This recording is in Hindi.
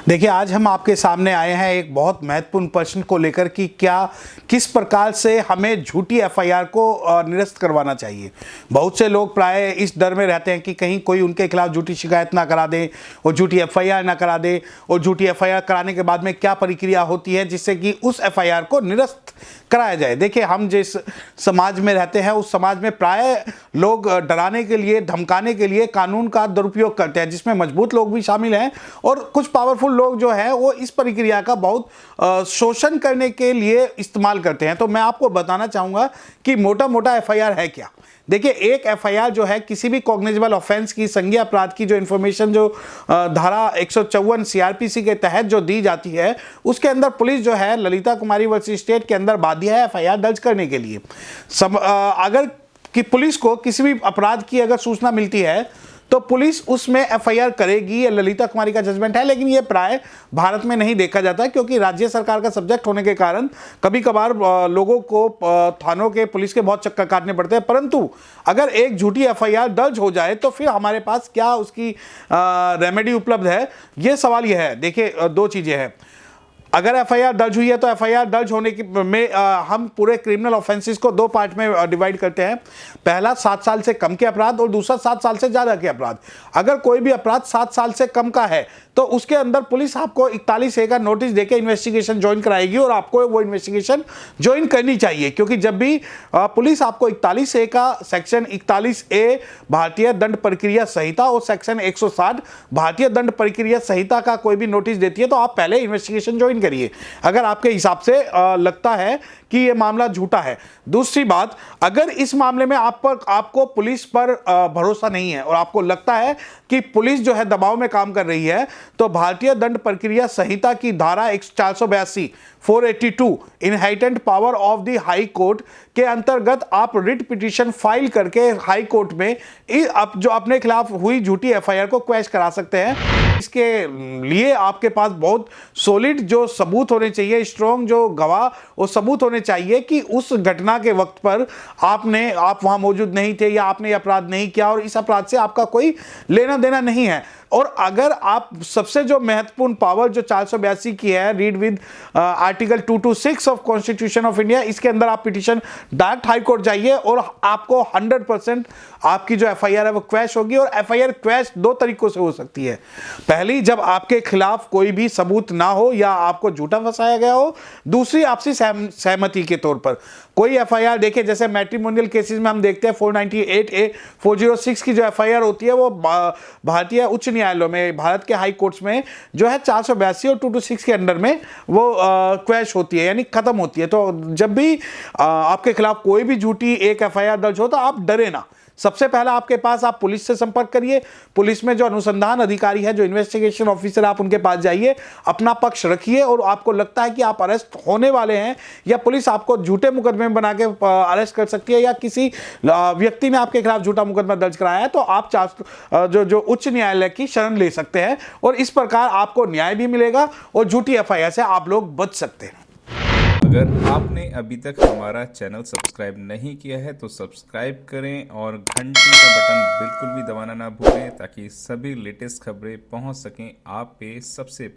देखिए, आज हम आपके सामने आए हैं एक बहुत महत्वपूर्ण प्रश्न को लेकर कि किस प्रकार से हमें झूठी एफआईआर को निरस्त करवाना चाहिए। बहुत से लोग प्राय इस डर में रहते हैं कि कहीं कोई उनके खिलाफ झूठी शिकायत ना करा दे और झूठी एफआईआर ना करा दे, और झूठी एफआईआर कराने के बाद में क्या प्रक्रिया होती है जिससे कि उस एफआईआर को निरस्त कराया जाए। देखिए, हम जिस समाज में रहते हैं उस समाज में प्राय लोग डराने के लिए, धमकाने के लिए कानून का दुरुपयोग करते हैं, जिसमें मजबूत लोग भी शामिल हैं और कुछ पावरफुल लोग जो है वो इस प्रक्रिया का बहुत शोषण करने के लिए इस्तेमाल करते हैं। तो मैं आपको बताना चाहूंगा कि मोटा मोटा एफआईआर है क्या। देखिए, एक एफआईआर जो है किसी भी कॉग्निजेबल ऑफेंस की, संज्ञेय अपराध की जो इन्फॉर्मेशन जो धारा 154 सीआरपीसी के तहत जो दी जाती है, उसके अंदर पुलिस जो है ललिता कुमारी वर्सेस स्टेट के अंदर बाध्य है एफआईआर दर्ज करने के लिए। अगर कि पुलिस को किसी भी अपराध की अगर सूचना मिलती है तो पुलिस उसमें एफआईआर करेगी। ये ललिता कुमारी का जजमेंट है, लेकिन ये प्राय भारत में नहीं देखा जाता है क्योंकि राज्य सरकार का सब्जेक्ट होने के कारण कभी कभार लोगों को थानों के, पुलिस के बहुत चक्कर काटने पड़ते हैं। परंतु अगर एक झूठी एफआईआर दर्ज हो जाए तो फिर हमारे पास क्या उसकी रेमेडी उपलब्ध है, ये सवाल यह है। देखिए, दो चीजें हैं। अगर एफआईआर दर्ज हुई है तो एफआईआर दर्ज होने की में हम पूरे क्रिमिनल ऑफेंसेस को दो पार्ट में डिवाइड करते हैं। पहला 7 साल से कम के अपराध और दूसरा 7 साल से ज़्यादा के अपराध। अगर कोई भी अपराध 7 साल से कम का है तो उसके अंदर पुलिस आपको 41A का नोटिस देके इन्वेस्टिगेशन ज्वाइन कराएगी और आपको वो इन्वेस्टिगेशन ज्वाइन करनी चाहिए, क्योंकि जब भी पुलिस आपको 41A का सेक्शन 41A भारतीय दंड प्रक्रिया संहिता और सेक्शन 160 भारतीय दंड प्रक्रिया संहिता का कोई भी नोटिस देती है तो आप पहले इन्वेस्टिगेशन ज्वाइन करिए अगर आपके हिसाब से लगता है कि यह मामला झूठा है। दूसरी बात, अगर इस मामले में आपको पुलिस पर भरोसा नहीं है और आपको लगता है कि पुलिस जो है दबाव में काम कर रही है, तो भारतीय दंड प्रक्रिया संहिता की धारा 482 482 inherent power of the high court के अंतर्गत आप रिट पिटीशन फाइल करके हाई कोर्ट में जो अपने खिलाफ हुई झूठी एफआईआर को क्वैश करा सकते हैं। इसके लिए आपके पास बहुत सॉलिड जो सबूत होने चाहिए, स्ट्रॉन्ग जो गवाह और सबूत होने चाहिए कि उस घटना के वक्त पर आप वहां मौजूद नहीं थे या आपने अपराध नहीं किया और इस अपराध से आपका कोई लेना देना नहीं है। और अगर आप सबसे जो महत्वपूर्ण पावर जो 482 की है, read with article 226 of constitution of India, इसके अंदर आप पिटीशन डायरेक्ट हाई कोर्ट जाइए और आपको 100% आपकी जो एफआईआर है वो क्वैश होगी। और एफआईआर क्वैश दो तरीकों से हो सकती है। पहली, जब आपके खिलाफ कोई भी सबूत ना हो या आपको झूठा फंसाया गया हो। दूसरी, आपसी सहमति के तौर पर कोई एफआईआर, देखिए जैसे मैट्रिमोनियल केसेस में हम देखते हैं 498A 406 की जो एफआईआर होती है वो भारतीय उच्च न्यायालयों में, भारत के हाई कोर्ट्स में जो है 482 और 226 के अंडर में वो क्वैश होती है, यानी खत्म होती है। तो जब भी आपके खिलाफ कोई भी झूठी एक एफआईआर दर्ज हो तो आप डरे ना। सबसे पहला आपके पास, आप पुलिस से संपर्क करिए। पुलिस में जो अनुसंधान अधिकारी है, जो इन्वेस्टिगेशन ऑफिसर, आप उनके पास जाइए, अपना पक्ष रखिए। और आपको लगता है कि आप अरेस्ट होने वाले हैं या पुलिस आपको झूठे मुकदमे बना के अरेस्ट कर सकती है या किसी व्यक्ति ने आपके खिलाफ झूठा मुकदमा दर्ज कराया है, तो आप जो उच्च न्यायालय की शरण ले सकते हैं और इस प्रकार आपको न्याय भी मिलेगा और झूठी एफआईआर से आप लोग बच सकते हैं। अगर आपने अभी तक हमारा चैनल सब्सक्राइब नहीं किया है तो सब्सक्राइब करें और घंटी का बटन बिल्कुल भी दबाना ना भूलें ताकि सभी लेटेस्ट खबरें पहुंच सकें आप पे सबसे